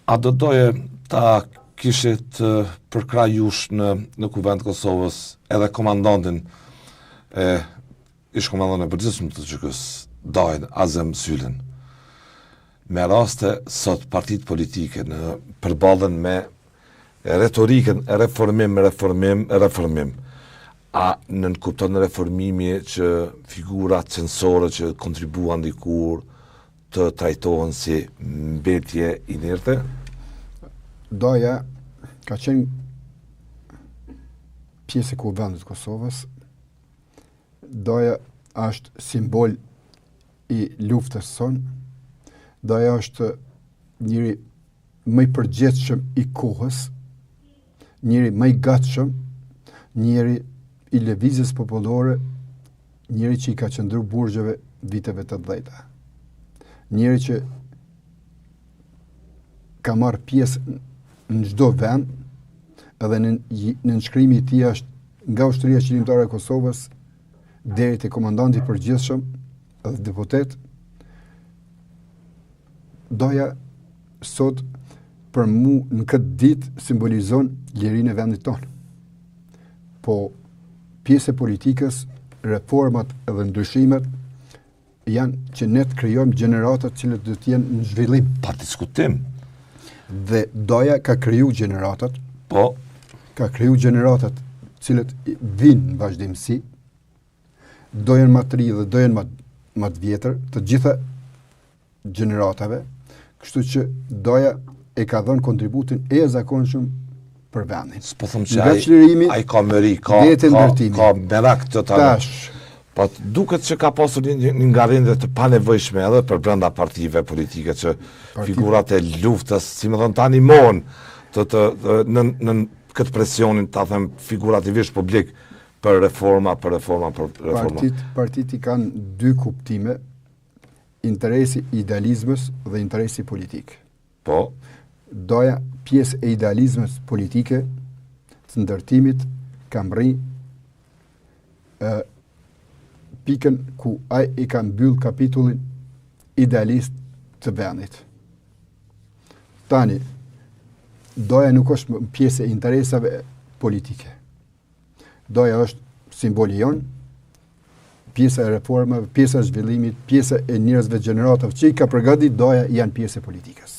A do doje ta kishit përkrajush në Kuvend Kosovës edhe komandantin ish komandantin e përgjithshëm të QK-s, Dajn Azem Sylin. Me raste sot partitë politike në përballen me retorikën e reformim. A nënkupton reformimi që figurat censore që kontribuan dikur të trajtohen si mbetje inerte? Daja ka qenë pjesë e Kuvendit Kosovës. Daja është simbol i luftës sonë. Daja është njëri më i përgjithshëm i kohës, njëri më i gatshëm, njëri i lëvizjes popullore, njëri që i ka qëndru burgjeve viteve të 80. Njëri që ka marrë pjesë në çdo vend, edhe në nënshkrimi i tij është nga Ushtria Qëllimtare e Kosovës deri te komandanti i përgjithshëm edhe deputet. Doja sot për mu në këtë ditë simbolizon lirinë e vendit tonë. Po pjesë e politikës, reformat edhe ndryshimet janë që ne të krijojmë gjeneratat që do të jenë në zhvillim. Pa diskutim. Dhe doja ka kriju gjeneratat, po ka kriju gjeneratat cilët vinë në vazhdimsi, dojen më të ri dhe dojen më të vjetër, të gjitha gjeneratave, kështu që doja e ka dhënë kontributin e zakonshëm për vendin. S'po them që ai ka mëri, ka merak total. Tash, po duket që ka pasur një ngarrindje të panevojshme edhe për brenda partive politike që figurat e luftës, si më thon tani mohon në këtë presionin, ta them figurativisht publik për reforma. Partit i kanë dy kuptime, interesi i idealizmës dhe interesi politik. Po. Doja pjesë e idealizmës politike të ndërtimit ka mri pikën ku ai i ka mbyll kapitullin idealist të vendit. Tani, doja nuk është pjesë e interesave politike. Doja është simboli jonë, pjesa e reformave, pjesa e zhvillimit, pjesa e njerëzve gjeneratave që i ka përgatitur doja janë pjesë e politikës.